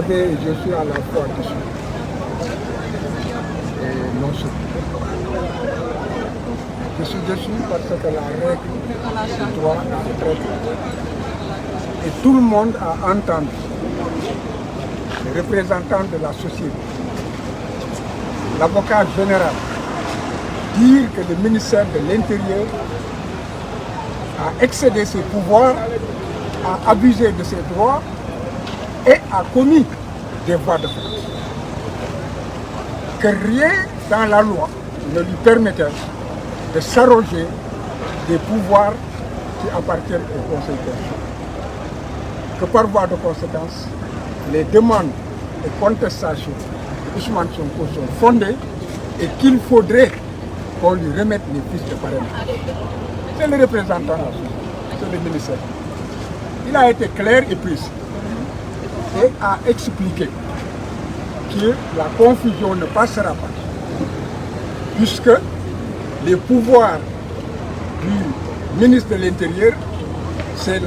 savez, je suis à la fois dessus et non surpris. Je suis dessus parce que la règle du droit est très claire. Et tout le monde a entendu les représentants de la société, l'avocat général, dire que le ministère de l'Intérieur a excédé ses pouvoirs, a abusé de ses droits et a commis des voies de fait. Que rien dans la loi ne lui permettait de s'arroger des pouvoirs qui appartiennent au Conseil constitutionnel. Que par voie de conséquence, les demandes et contestations de Ousmane Sonko sont fondées et qu'il faudrait qu'on lui remette les fiches de parrainage. C'est le représentant là, c'est le ministère. Il a été clair et précis et a expliqué que la confusion ne passera pas, puisque les pouvoirs du ministre de l'Intérieur, c'est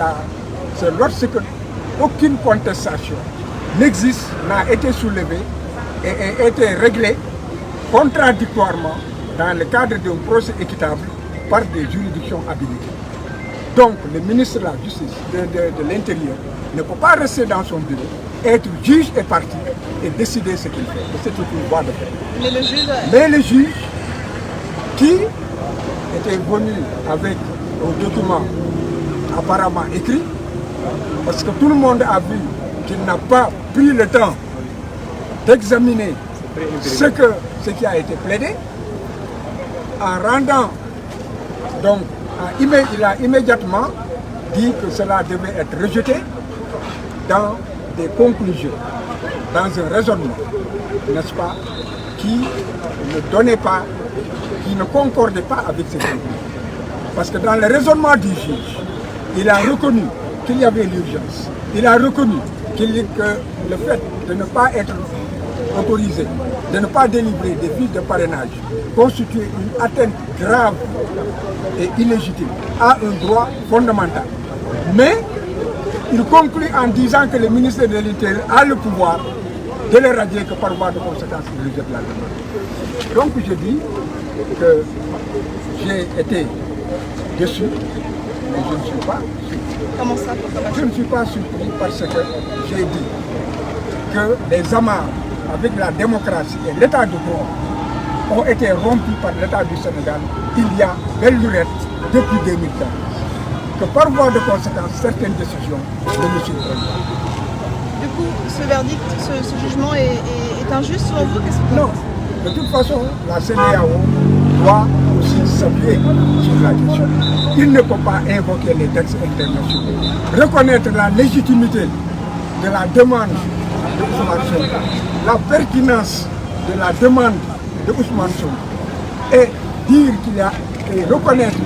lorsque aucune contestation n'existe, n'a été soulevée et a été réglée contradictoirement dans le cadre d'un procès équitable par des juridictions habilitées. Donc le ministre de la Justice, de l'Intérieur, ne peut pas rester dans son bureau, être juge et partie et décider ce qu'il fait. C'est une voie de fait. Mais le juge qui était venu avec un document apparemment écrit, parce que tout le monde a vu qu'il n'a pas pris le temps d'examiner ce qui a été plaidé, en rendant, donc, il a immédiatement dit que cela devait être rejeté dans des conclusions, dans un raisonnement, n'est-ce pas, qui ne donnait pas, qui ne concordait pas avec ces conclusions. Parce que dans le raisonnement du juge, il a reconnu qu'il y avait l'urgence. Il a reconnu que le fait de ne pas être autorisé, de ne pas délivrer des fiches de parrainage constituait une atteinte grave et illégitime à un droit fondamental. Mais il conclut en disant que le ministère de l'Intérieur a le pouvoir de les radier que par voie de conséquence il rejette la demande. Donc je dis que j'ai été déçu, mais je ne suis pas surpris. Comment ça? Je ne suis pas surpris parce que j'ai dit que les amarres avec la démocratie et l'état de droit ont été rompus par l'état du Sénégal il y a belle lurette depuis 2015. Que par voie de conséquence, certaines décisions ne me surprennent pas. Du coup, ce verdict, ce jugement est injuste selon vous? Non, de toute façon, la CEDEAO doit aussi s'appuyer sur la question. Il ne peut pas invoquer les textes internationaux. Reconnaître la légitimité de la demande de Ousmane Sonko, la pertinence de la demande de Ousmane Sonko et dire qu'il y a et reconnaître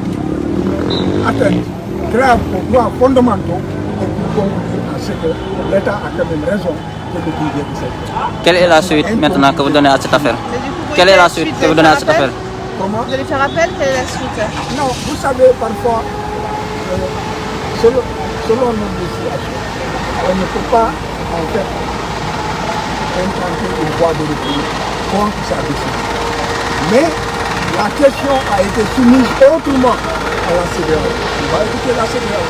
atteinte grave aux droits fondamentaux et pour conclure à ce que l'État a quand même raison de le dire de cette. Quelle est la suite maintenant que vous donnez à cette affaire? Quelle est la suite que vous donnez à cette affaire? Comment? Vous allez faire appel? Quelle est la suite? Non, vous savez, parfois, selon nos législations, on ne peut pas en fait intenter une voie de recours contre sa décision. Mais la question a été soumise autrement à la CEDEAO. On va écouter la CEDEAO.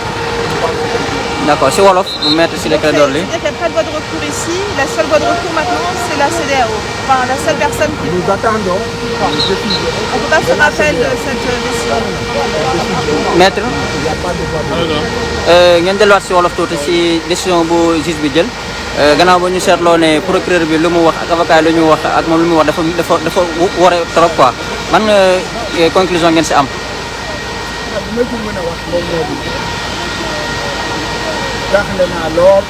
D'accord, si Wolof, vous mettez sur les clés d'or. C'est-à-dire qu'il n'y a pas de voie de recours ici. La seule voie de recours maintenant, c'est la CEDEAO. Enfin, la seule personne qui... Nous attendons une décision. On ne peut pas faire appel de cette décision. Maître, Il n'y a pas de voie de recours. ngeen delluwaat si Wolof tuuti si décision bu juge bi jël gannaaw ba ñu seetloo ne procureur bi lu mu wax ak avocat yi lu ñu wax ak moom lu mu wax dafa ware trop quoi man conclusion ngeen si am. li ma ci mën a wax moom moo di jaaxle naa lool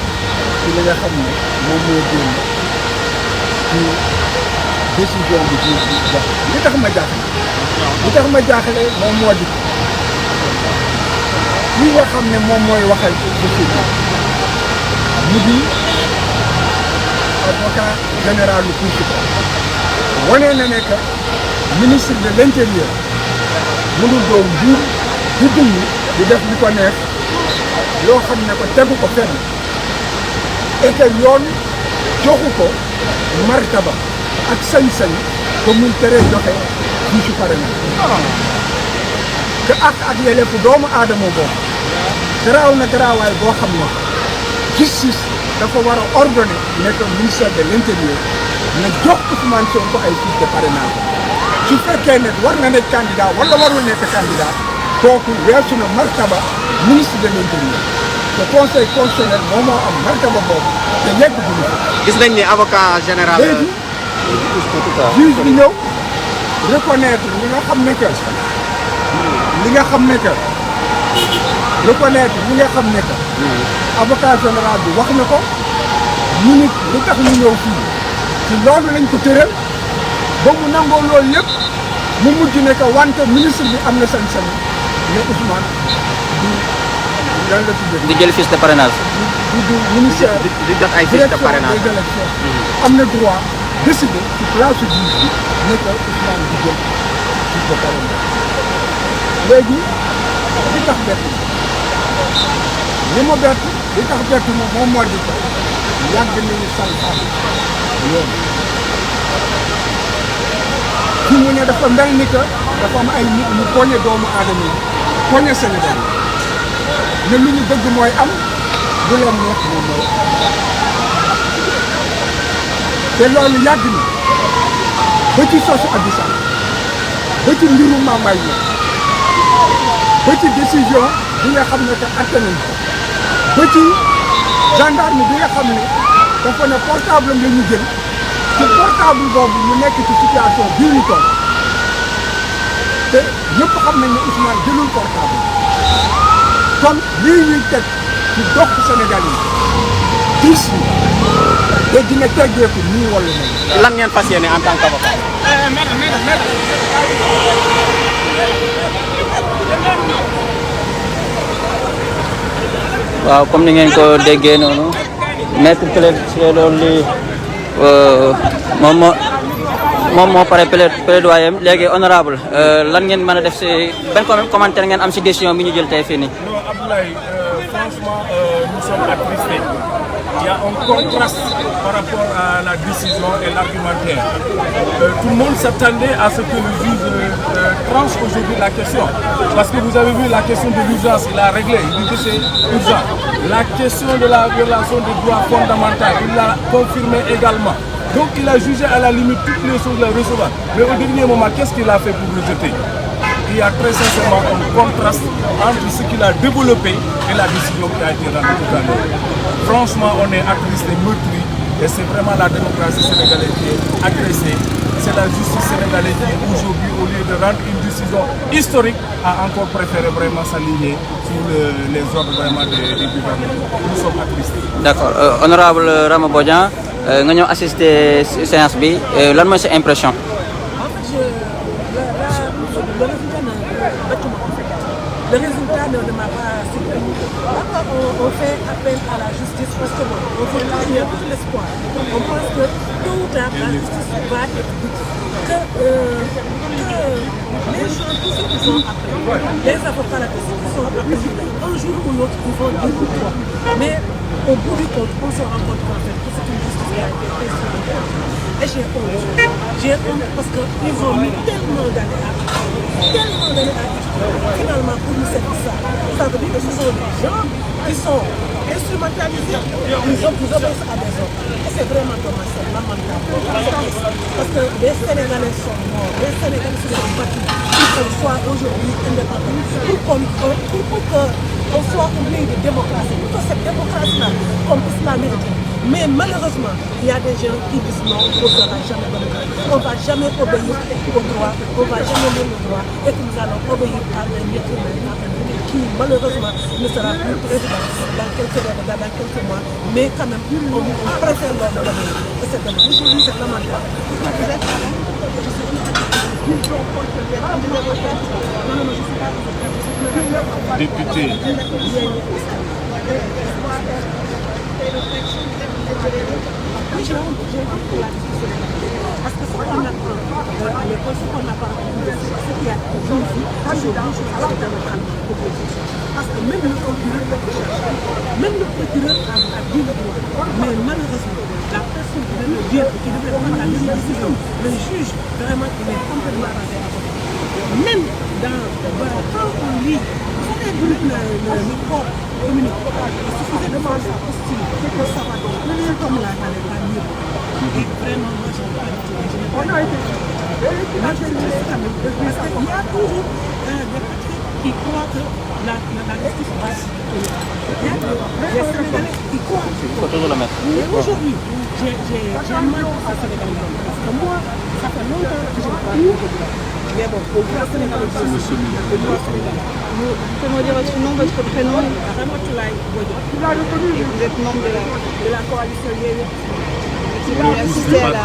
ci li nga xam ne moom moo génn ci décision bi juge bi wax li tax ma jaaxle moom moo di li nga xam ne moom mooy waxal société mu di avocat général du Cour suprême wane na ne que ministre de l'Intérieur mënul doon buur di dund di def li ko neex loo xam ne ko tegu ko fenn et que yoon joxu ko martaba ak sañ-sañ ba muy teree joxe fiche parrainage te ak yelleefu doomu aadama boobu garaaw na garaawaay boo xam ne justice dafa war a ordonner nekk ministère de l'intérieur na jox Ousmane Sonko ay fiche de parrainage su fekkee ne war na nekk candidat wala warul nekk candidat kooku weesu na martaba ministre de l'intérieur te conseil constitutionnel moom moo am martaba boobu te yegg bu ñu ko. gis nañ ni avocat général. léegi juge bi ñëw reconnaître li nga xam ne que avocat général bi wax na ko ñu nit li tax ñu ñëw fii ci loolu lañ ko tëral ba mu nangoo loolu yëpp mu mujj ne que wante ministre bi am na sañ-sañ ne Ousmane du lan la tuddee. di jël fiche de parrainage. du ministère di def ay fiche de parrainage des élections am na droit décider ci place du juge bi ne que Ousmane du jël fiche de parrainage léegi li tax bett li ma bett li tax bett moom moo di ko yàgg nañu salfaañi yoon fi mu ne dafa mel ni que dafa am ay nit ñu poñe doomu aadama yi poñe Sénégal ne lu ñu bëgg mooy am lu leen neex moom mooy te loolu yàgg na ba ci sosu Adji Sarr ba ci mbiru Mame Mbaye Niang ba ci décision bi nga xam ne que atte nañ ko ba ci gendarme bi nga xam ne dafa ne portable am la ñu jël ci portable boobu ñu nekk ci situation bii ñu toll te ñëpp xam nañ ne Ousmane jëlul portable kon lii ñuy teg ci dox Sénégal yi tiis yi te dina teggeeku nii wala nañ. lan ngeen fas yéene en tant qu'avocat. waaw comme ni ngeen ko déggee noonu maître Clédor Ly moom moo pare plaidoyer am léegi honorable lan ngeen mën a def si benn commentaire ngeen am si décision bi ñu jël tey fii nii. Non, Abdoulaye, franchement, nous sommes attristés. Il y a un contraste par rapport à la décision et l'argumentaire. Tout le monde s'attendait à ce que le juge tranche aujourd'hui la question. Parce que vous avez vu la question de l'urgence, il a réglé, il dit que c'est urgent. La question de la violation des droits fondamentaux, il l'a confirmé également. Donc il a jugé à la limite toutes les choses la recevoir. Mais au dernier moment, qu'est-ce qu'il a fait pour rejeter? Il y a très sincèrement un contraste entre ce qu'il a développé et la décision qui a été rendue tout à l'heure. Franchement, on est attristé, meurtri, et c'est vraiment la démocratie sénégalaise qui est agressée. C'est la justice sénégalaise qui, aujourd'hui, au lieu de rendre une décision historique, a encore préféré vraiment s'aligner sur les ordres vraiment des gouvernements. Nous sommes attristés. D'accord. Honorable Rama Bodian, nga ñëw assister séance bi lan mooy sa impression. Le résultat ne m'a pas surpris. On fait appel à la justice parce que bon, on fait il y a tout l'espoir. On pense que tôt ou tard la justice va être dite. Que les gens, tous ceux qui sont après, les avocats là, tous ceux qui sont après, un jour ou l'autre, ils vont dire pourquoi. Mais au bout du compte, on se rend compte qu'en fait, que c'est une justice qui a été instrumentale. Et j'ai honte. J'ai honte parce qu'ils ont mis tellement d'années à finalement pour nous servir ça. Ça veut dire que ce sont des gens qui sont instrumentalisés, ils obéissent à des hommes. Et c'est vraiment dommage, c'est lamentable. Parce que les Sénégalais sont morts, les Sénégalais se sont battus pour qu'on soit aujourd'hui indépendants, pour qu'on soit oublié de démocratie, pour que cette démocratie-là, comme la mérite. Mais malheureusement, il y a des gens qui disent non, on ne sera jamais démocratie. On ne va jamais obéir au droit, on ne va jamais lire le droit, et que nous allons obéir à un être humain qui malheureusement ne sera plus président dans quelques mois, mais quand même, on préfère l'ordre de l'année. Et c'est dommage, c'est lamentable. Député. Oui, j'ai honte pour la discussion. Parce que ce qu'on apprend à l'école, ce qu'on apprend, ce qui a aujourd'hui, c'est dans notre proposition. Parce que même le procureur a dit le droit. Mais malheureusement, la personne qui devait le dire, qui devait prendre la même décision, le juge, vraiment, il est complètement rasé à côté. Même quand on lit, vous savez, le corps communique, il suffisait de voir sa posture, pour savoir que cet homme-là n'allait pas mieux. Et vraiment, moi, je n'ai pas du tout. On a été parce qu'il y a toujours des patriotes qui croient que la justice passe. Il y a des Sénégalais qui croient. Il faut toujours le mettre. Et aujourd'hui, j'ai mal pour ces Sénégalais. Parce que moi, ça fait longtemps que je ne parle pas. Mais bon, au droit sénégalais, c'est monsieur le droit sénégalais. Vous pouvez me dire votre nom, votre prénom? Ramatoulaye Bodio. Et vous êtes membre De la coalition Yéyé. Vous êtes venu assister à la...